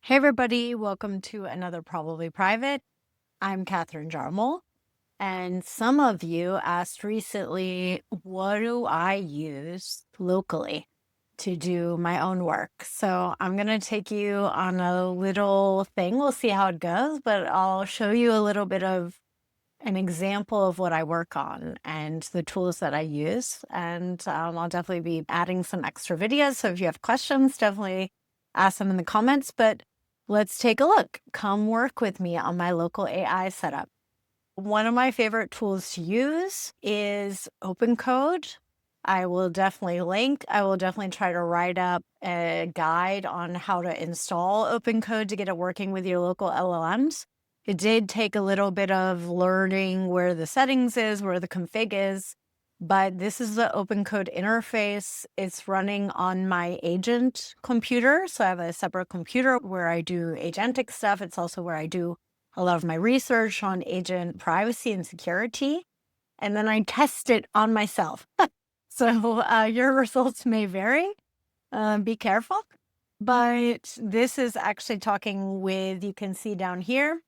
Hey everybody, welcome to another Probably Private. I'm Catherine Jarmel, and some of you asked recently, what do I use locally to do my own work? So I'm going to take you on a little thing. We'll see how it goes, but I'll show you a little bit of an example of what I work on and the tools that I use. And I'll definitely be adding some extra videos. So if you have questions, definitely ask them in the comments. But let's take a look. Come work with me on my local AI setup. One of my favorite tools to use is OpenCode. I will definitely link. I will definitely try to write up a guide on how to install OpenCode to get it working with your local LLMs. It did take a little bit of learning where the settings is, where the config is, but this is the OpenCode interface. It's running on my agent computer. So I have a separate computer where I do agentic stuff. It's also where I do a lot of my research on agent privacy and security. And then I test it on myself. So your results may vary. Be careful. But this is actually talking with, you can see down here,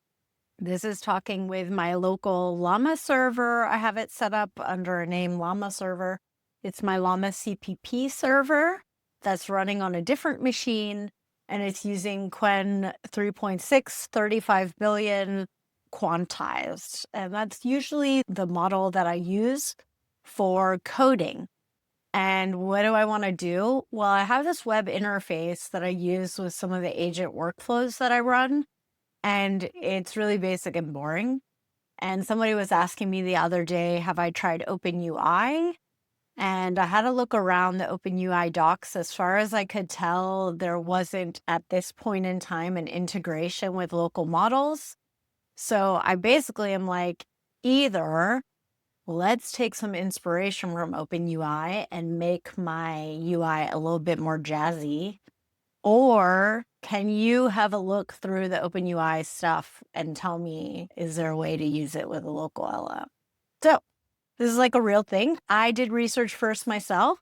this is talking with my local Llama server. I have it set up under a name Llama server. It's my Llama CPP server that's running on a different machine, and it's using Qwen 3.6, 35 billion quantized. And that's usually the model that I use for coding. And what do I want to do? Well, I have this web interface that I use with some of the agent workflows that I run. And it's really basic and boring. And somebody was asking me the other day, have I tried OpenUI? And I had to look around the OpenUI docs. As far as I could tell, there wasn't at this point in time an integration with local models. So I basically am like, either let's take some inspiration from OpenUI and make my UI a little bit more jazzy, or can you have a look through the OpenUI stuff and tell me, is there a way to use it with a local LLM? So this is like a real thing. I did research first myself.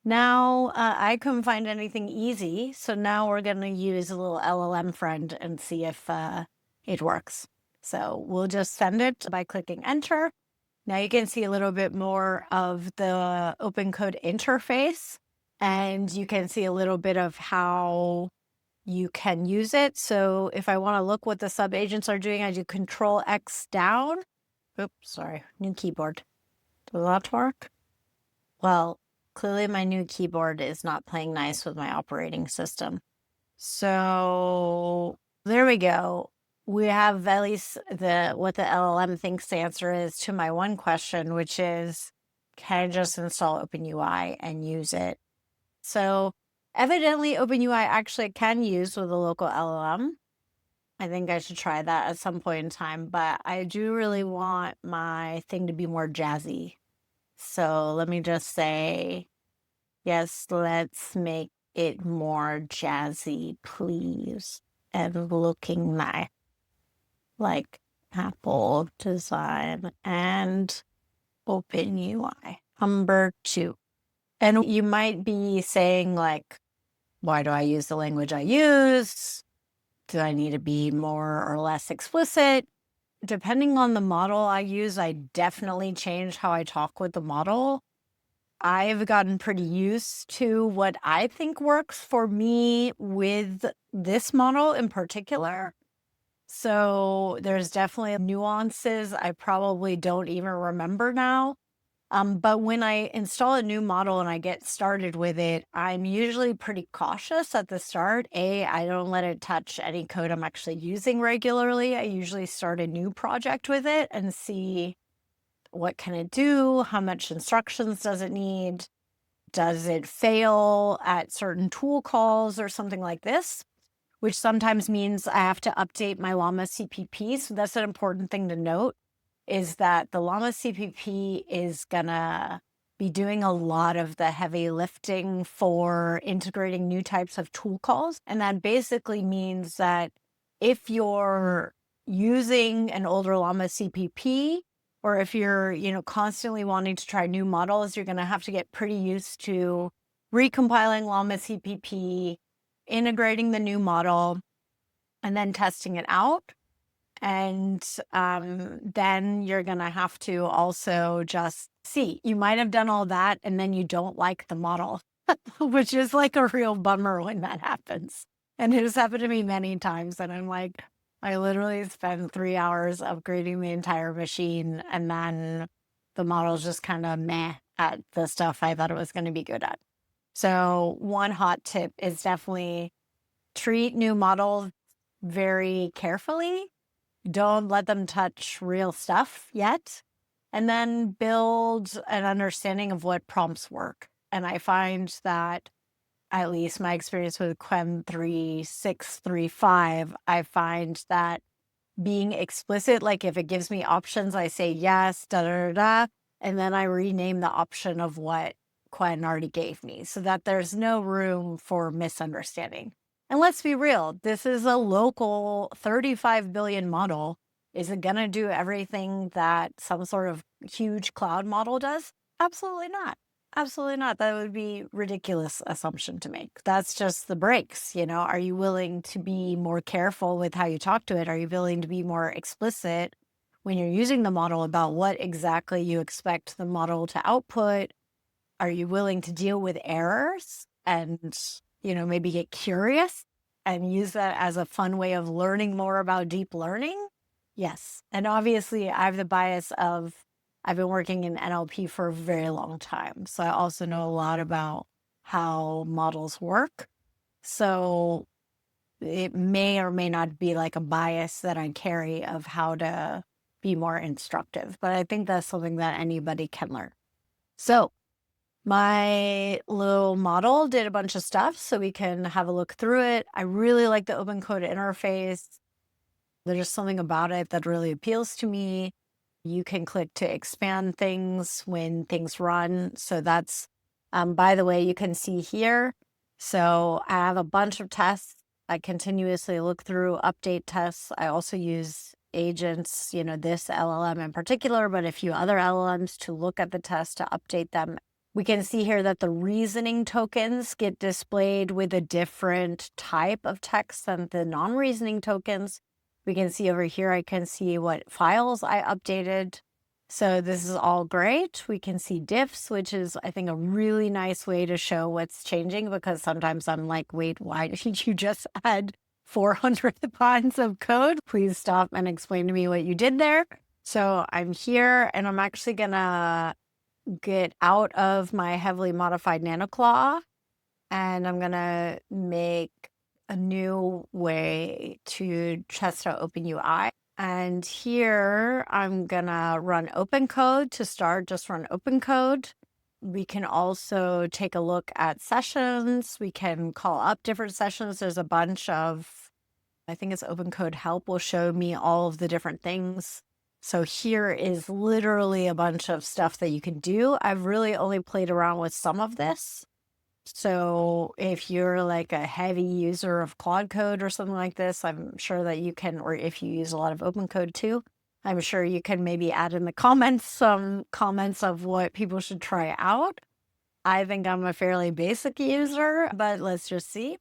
Now I couldn't find anything easy. So now we're going to use a little LLM friend and see if it works. So we'll just send it by clicking enter. Now you can see a little bit more of the OpenCode interface, and you can see a little bit of how you can use it. So if I want to look what the subagents are doing, I do Control X down. Oops, sorry, new keyboard. Does that work? Well, clearly my new keyboard is not playing nice with my operating system. So there we go. We have at least what the LLM thinks the answer is to my one question, which is, can I just install OpenUI and use it? So evidently OpenUI actually can use with a local LLM. I think I should try that at some point in time, but I do really want my thing to be more jazzy. So let me just say, yes, let's make it more jazzy, please. And looking nice, like Apple design and OpenUI. Number 2. And you might be saying, like, why do I use the language I use? Do I need to be more or less explicit? Depending on the model I use, I definitely change how I talk with the model. I've gotten pretty used to what I think works for me with this model in particular. So there's definitely nuances I probably don't even remember now. But when I install a new model and I get started with it, I'm usually pretty cautious at the start. I don't let it touch any code I'm actually using regularly. I usually start a new project with it and see what can it do, how much instructions does it need, does it fail at certain tool calls or something like this, which sometimes means I have to update my Llama CPP. So that's an important thing to note, is that the Llama CPP is gonna be doing a lot of the heavy lifting for integrating new types of tool calls. And that basically means that if you're using an older Llama CPP, or if you're, constantly wanting to try new models, you're gonna have to get pretty used to recompiling Llama CPP, integrating the new model, and then testing it out. And then you're going to have to also just see. You might have done all that and then you don't like the model, which is like a real bummer when that happens. And it has happened to me many times. And I'm like, I literally spent 3 hours upgrading the entire machine, and then the model's just kind of meh at the stuff I thought it was going to be good at. So one hot tip is definitely treat new models very carefully. Don't let them touch real stuff yet. And then build an understanding of what prompts work. And I find that, at least my experience with Qwen 3635, I find that being explicit, like if it gives me options, I say yes, da da da, da, and then I rename the option of what Qwen already gave me so that there's no room for misunderstanding. And let's be real, this is a local 35 billion model. Is it going to do everything that some sort of huge cloud model does? Absolutely not. Absolutely not. That would be ridiculous assumption to make. That's just the breaks. Are you willing to be more careful with how you talk to it? Are you willing to be more explicit when you're using the model about what exactly you expect the model to output? Are you willing to deal with errors and, maybe get curious and use that as a fun way of learning more about deep learning? Yes. And obviously I have the bias of I've been working in NLP for a very long time. So I also know a lot about how models work. So it may or may not be like a bias that I carry of how to be more instructive. But I think that's something that anybody can learn. So my little model did a bunch of stuff, so we can have a look through it. I really like the OpenCode interface. There's just something about it that really appeals to me. You can click to expand things when things run. So that's, by the way, you can see here. So I have a bunch of tests. I continuously look through, update tests. I also use agents, this LLM in particular, but a few other LLMs to look at the test, to update them. We can see here that the reasoning tokens get displayed with a different type of text than the non-reasoning tokens. We can see over here, I can see what files I updated. So this is all great. We can see diffs, which is, I think, a really nice way to show what's changing, because sometimes I'm like, wait, why did you just add 400 lines of code? Please stop and explain to me what you did there. So I'm here, and I'm actually gonna get out of my heavily modified nanoclaw, and I'm gonna make a new way to test out OpenUI. And here I'm gonna run OpenCode to start, just run OpenCode. We can also take a look at sessions. We can call up different sessions. There's a bunch of, I think it's OpenCode help will show me all of the different things. So here is literally a bunch of stuff that you can do. I've really only played around with some of this. So if you're like a heavy user of Claude Code or something like this, I'm sure that you can, or if you use a lot of OpenCode too, I'm sure you can maybe add in the comments some comments of what people should try out. I think I'm a fairly basic user, but let's just see.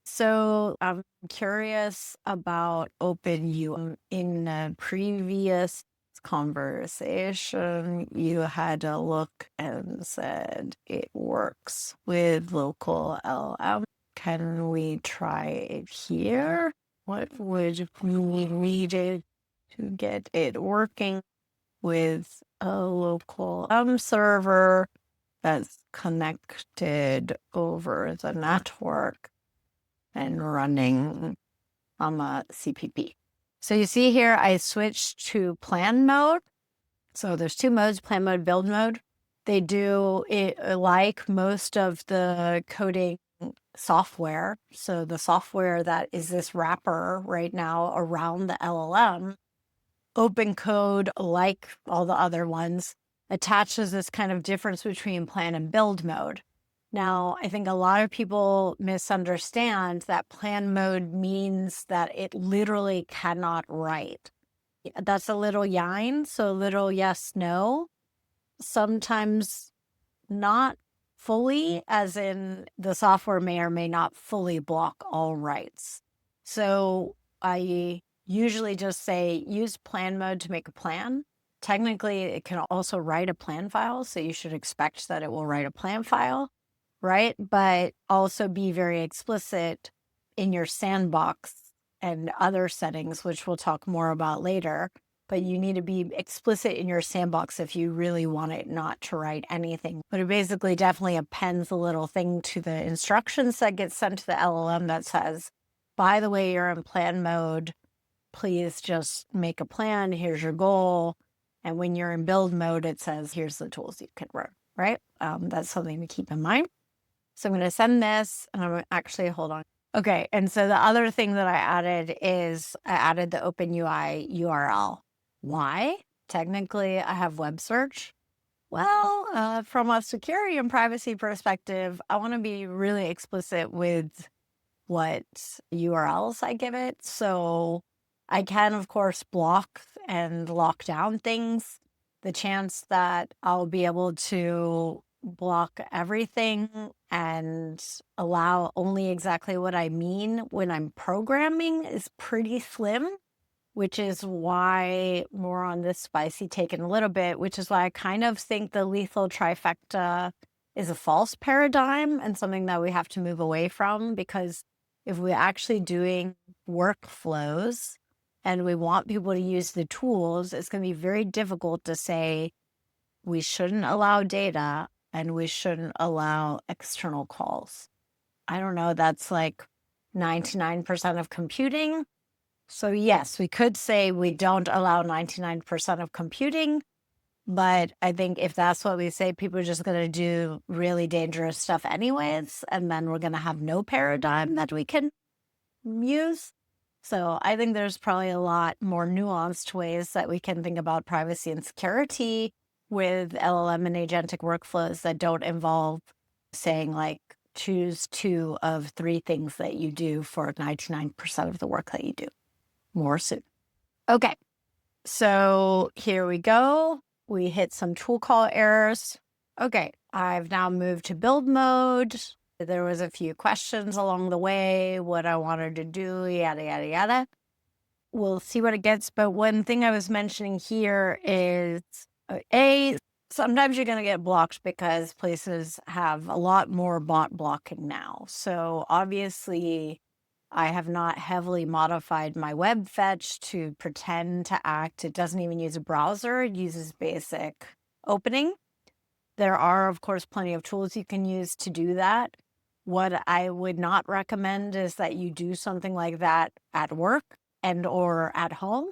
So I'm curious about OpenU. In a previous conversation, you had a look and said it works with local LLM. Can we try it here? What would we need it to get it working with a local server that's connected over the network and running Llama CPP? So you see here, I switched to plan mode. So there's two modes, plan mode, build mode. They do it like most of the coding software. So the software that is this wrapper right now around the LLM, OpenCode, like all the other ones, attaches this kind of difference between plan and build mode. Now, I think a lot of people misunderstand that plan mode means that it literally cannot write. That's a little yine, so little yes, no. Sometimes not fully, as in the software may or may not fully block all writes. So I usually just say use plan mode to make a plan. Technically, it can also write a plan file, so you should expect that it will write a plan file, right? But also be very explicit in your sandbox and other settings, which we'll talk more about later. But you need to be explicit in your sandbox if you really want it not to write anything. But it basically definitely appends a little thing to the instructions that get sent to the LLM that says, by the way, you're in plan mode, please just make a plan. Here's your goal. And when you're in build mode, it says, here's the tools you can run, right? That's something to keep in mind. So I'm going to send this, and I'm actually, hold on. Okay, and so the other thing that I added is I added the OpenUI URL. Why? Technically, I have web search. Well, from a security and privacy perspective, I want to be really explicit with what URLs I give it. So I can, of course, block and lock down things. The chance that I'll be able to block everything and allow only exactly what I mean when I'm programming is pretty slim, which is why more on this spicy take in a little bit, which is why I kind of think the lethal trifecta is a false paradigm and something that we have to move away from, because if we're actually doing workflows and we want people to use the tools, it's going to be very difficult to say we shouldn't allow data and we shouldn't allow external calls. I don't know, that's like 99% of computing. So yes, we could say we don't allow 99% of computing, but I think if that's what we say, people are just going to do really dangerous stuff anyways, and then we're going to have no paradigm that we can use. So I think there's probably a lot more nuanced ways that we can think about privacy and security with LLM and agentic workflows that don't involve saying like, choose 2 of 3 things that you do for 99% of the work that you do. More soon. Okay, so here we go. We hit some tool call errors. Okay, I've now moved to build mode. There was a few questions along the way, what I wanted to do, yada, yada, yada. We'll see what it gets. But one thing I was mentioning here is, sometimes you're going to get blocked because places have a lot more bot blocking now. So obviously, I have not heavily modified my web fetch to pretend to act. It doesn't even use a browser. It uses basic opening. There are, of course, plenty of tools you can use to do that. What I would not recommend is that you do something like that at work and or at home,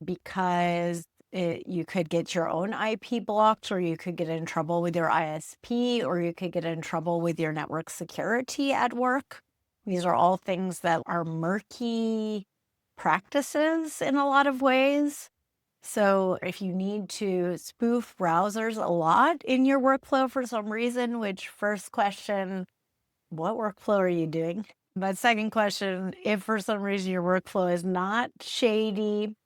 because you could get your own IP blocked, or you could get in trouble with your ISP, or you could get in trouble with your network security at work. These are all things that are murky practices in a lot of ways. So if you need to spoof browsers a lot in your workflow for some reason, which first question, what workflow are you doing? But second question, if for some reason your workflow is not shady,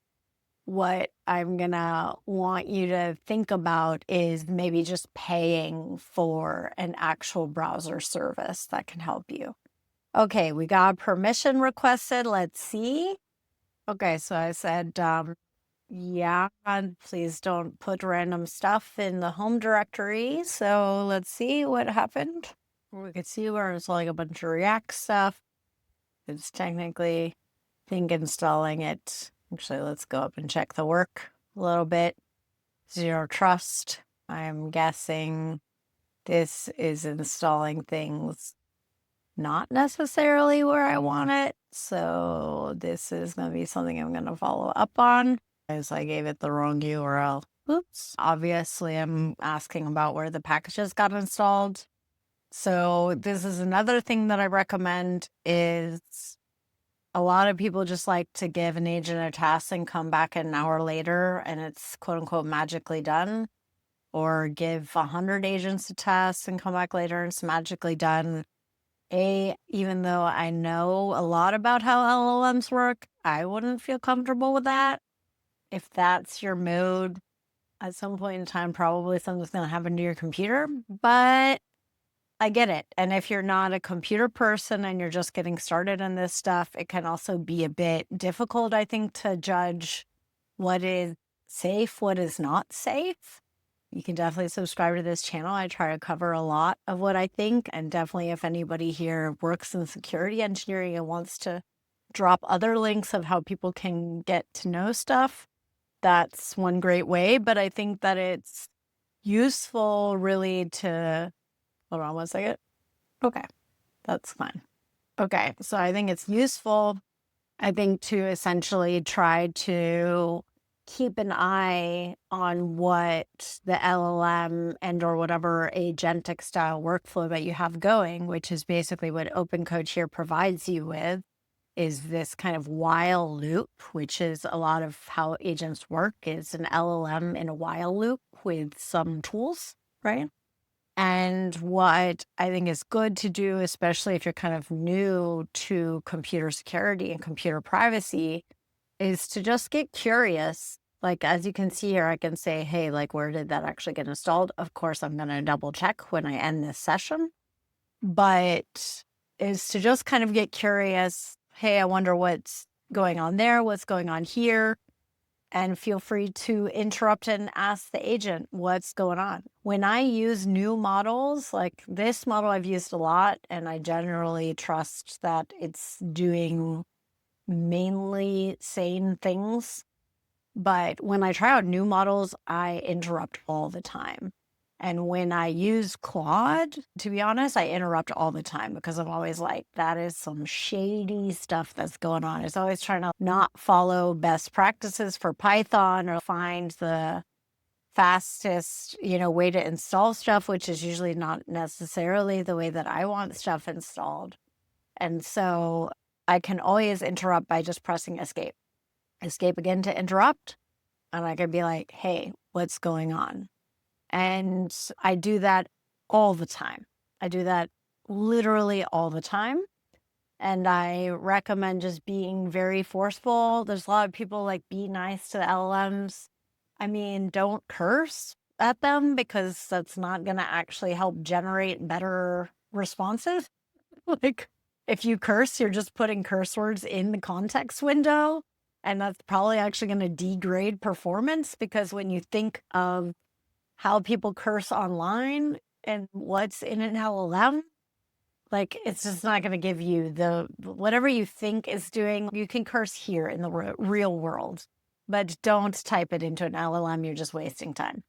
what I'm gonna want you to think about is maybe just paying for an actual browser service that can help you. Okay, we got permission requested. Let's see. Okay, so I said, yeah, and please don't put random stuff in the home directory. So let's see what happened. We could see where it's like a bunch of React stuff. It's technically, I think, installing it. Actually, let's go up and check the work a little bit. Zero trust. I'm guessing this is installing things not necessarily where I want it. So this is going to be something I'm going to follow up on, as I gave it the wrong URL. Oops. Obviously, I'm asking about where the packages got installed. So this is another thing that I recommend is a lot of people just like to give an agent a task and come back an hour later and it's quote unquote magically done, or give 100 agents a task and come back later and it's magically done. Even though I know a lot about how LLMs work, I wouldn't feel comfortable with that. If that's your mode, at some point in time, probably something's going to happen to your computer. But I get it. And if you're not a computer person and you're just getting started on this stuff, it can also be a bit difficult, I think, to judge what is safe, what is not safe. You can definitely subscribe to this channel. I try to cover a lot of what I think. And definitely, if anybody here works in security engineering and wants to drop other links of how people can get to know stuff, that's one great way. But I think that it's useful really to, hold on one second. Okay, that's fine. Okay, so I think it's useful, I think, to essentially try to keep an eye on what the LLM and or whatever agentic style workflow that you have going, which is basically what OpenCode here provides you with, is this kind of while loop, which is a lot of how agents work, is an LLM in a while loop with some tools, right? And what I think is good to do, especially if you're kind of new to computer security and computer privacy, is to just get curious. Like, as you can see here, I can say, hey, like, where did that actually get installed? Of course, I'm going to double check when I end this session. But is to just kind of get curious. Hey, I wonder what's going on there, what's going on here. And feel free to interrupt and ask the agent what's going on. When I use new models, like this model I've used a lot, and I generally trust that it's doing mainly sane things. But when I try out new models, I interrupt all the time. And when I use Claude, to be honest, I interrupt all the time because I'm always like, that is some shady stuff that's going on. It's always trying to not follow best practices for Python or find the fastest, way to install stuff, which is usually not necessarily the way that I want stuff installed. And so I can always interrupt by just pressing escape. Escape again to interrupt. And I can be like, hey, what's going on? And I do that all the time. I do that literally all the time. And I recommend just being very forceful. There's a lot of people like, be nice to the LLMs. I mean, don't curse at them because that's not going to actually help generate better responses. Like, if you curse, you're just putting curse words in the context window. And that's probably actually going to degrade performance because when you think of how people curse online and what's in an LLM, like, it's just not going to give you the whatever you think is doing. You can curse here in the real world, but don't type it into an LLM. You're just wasting time.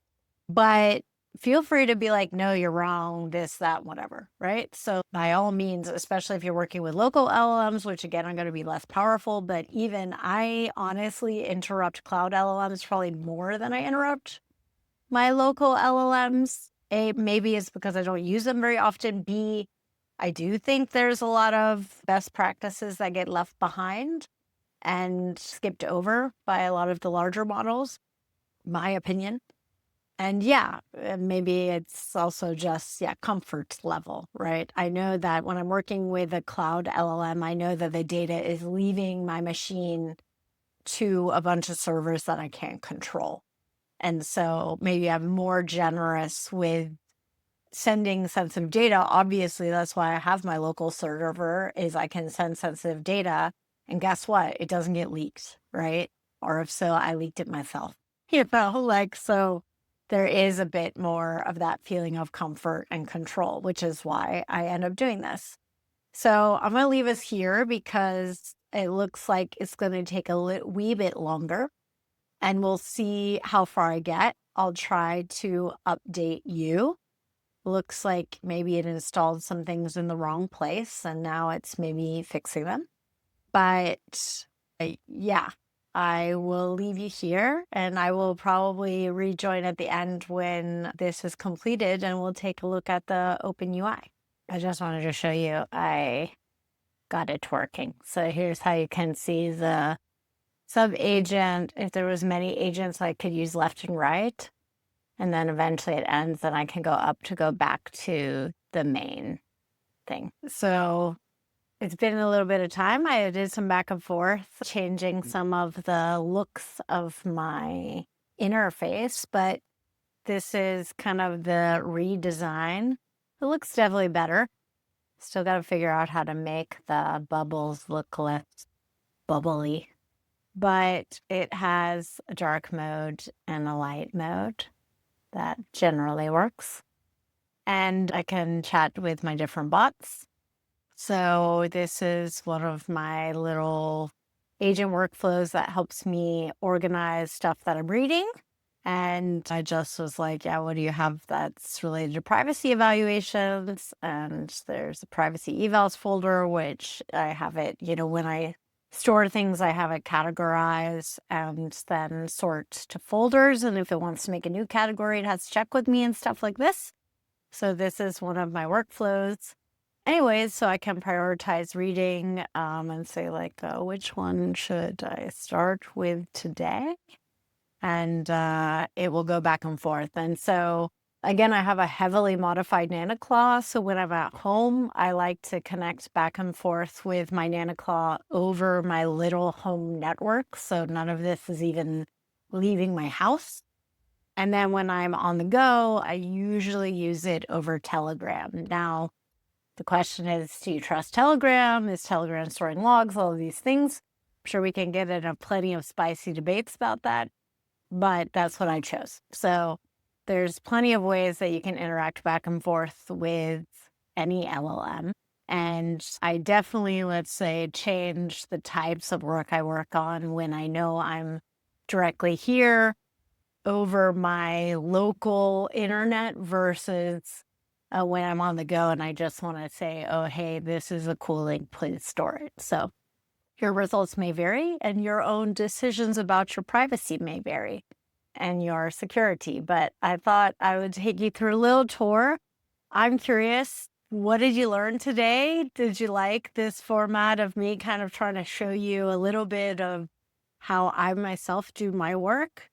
But feel free to be like, no, you're wrong, this, that, whatever, right? So by all means, especially if you're working with local LLMs, which again, are going to be less powerful, but even I honestly interrupt cloud LLMs probably more than I interrupt my local LLMs. A, maybe it's because I don't use them very often. B, I do think there's a lot of best practices that get left behind and skipped over by a lot of the larger models, my opinion. And yeah, maybe it's also just, comfort level, right? I know that when I'm working with a cloud LLM, I know that the data is leaving my machine to a bunch of servers that I can't control. And so maybe I'm more generous with sending sensitive data. Obviously, that's why I have my local server, is I can send sensitive data. And guess what? It doesn't get leaked, right? Or if so, I leaked it myself. So there is a bit more of that feeling of comfort and control, which is why I end up doing this. So I'm going to leave us here because it looks like it's going to take a wee bit longer. And we'll see how far I get. I'll try to update you. Looks like maybe it installed some things in the wrong place and now it's maybe fixing them. But yeah, I will leave you here and I will probably rejoin at the end when this is completed and we'll take a look at the OpenUI. I just wanted to show you I got it working. So here's how you can see the sub-agent. If there was many agents, I could use left and right. And then eventually it ends and I can go up to go back to the main thing. So it's been a little bit of time. I did some back and forth, changing some of the looks of my interface, but this is kind of the redesign. It It looks definitely better. Still got to figure out how to make the bubbles look less bubbly. But it has a dark mode and a light mode that generally works. And I can chat with my different bots. So this is one of my little agent workflows that helps me organize stuff that I'm reading. And I just was like, yeah, what do you have that's related to privacy evaluations? And there's a privacy evals folder, which I have it, when I store things, I have it categorize and then sort to folders. And if it wants to make a new category, it has to check with me and stuff like this. So this is one of my workflows. Anyways, so I can prioritize reading and say like, which one should I start with today? And it will go back and forth. And so again, I have a heavily modified NanoClaw. So when I'm at home, I like to connect back and forth with my NanoClaw over my little home network. So none of this is even leaving my house. And then when I'm on the go, I usually use it over Telegram. Now, the question is, do you trust Telegram? Is Telegram storing logs? All of these things. I'm sure we can get into plenty of spicy debates about that, but that's what I chose. So there's plenty of ways that you can interact back and forth with any LLM. And I definitely, let's say, change the types of work I work on when I know I'm directly here over my local internet versus when I'm on the go and I just want to say, oh, hey, this is a cool link, please store it. So your results may vary and your own decisions about your privacy may vary and your security. But I thought I would take you through a little tour. I'm curious, what did you learn today? Did you like this format of me kind of trying to show you a little bit of how I myself do my work?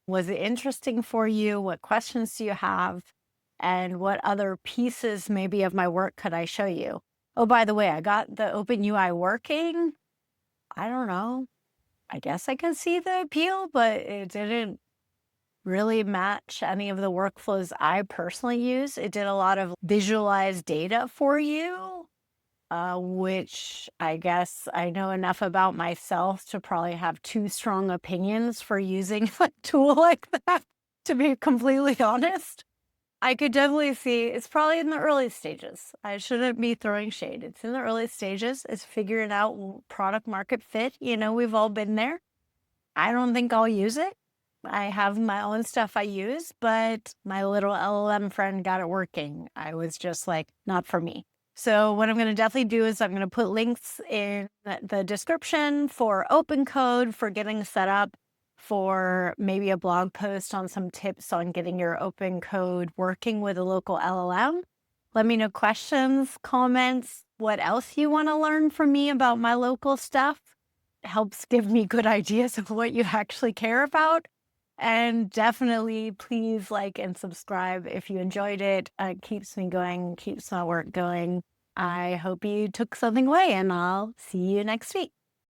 Was it interesting for you? What questions do you have? And what other pieces maybe of my work could I show you? Oh, by the way, I got the OpenUI working. I don't know. I guess I can see the appeal, but it didn't really match any of the workflows I personally use. It did a lot of visualized data for you, which I guess I know enough about myself to probably have too strong opinions for using a tool like that, to be completely honest. I could definitely see it's probably in the early stages. I shouldn't be throwing shade. It's in the early stages. It's figuring out product market fit. We've all been there. I don't think I'll use it. I have my own stuff I use, but my little LLM friend got it working. I was just like, not for me. So what I'm going to definitely do is I'm going to put links in the description for OpenCode, for getting set up, for maybe a blog post on some tips on getting your OpenCode working with a local LLM. Let me know questions, comments, what else you want to learn from me about my local stuff. It helps give me good ideas of what you actually care about. And definitely please like and subscribe if you enjoyed it. It keeps me going, keeps my work going. I hope you took something away, and I'll see you next week.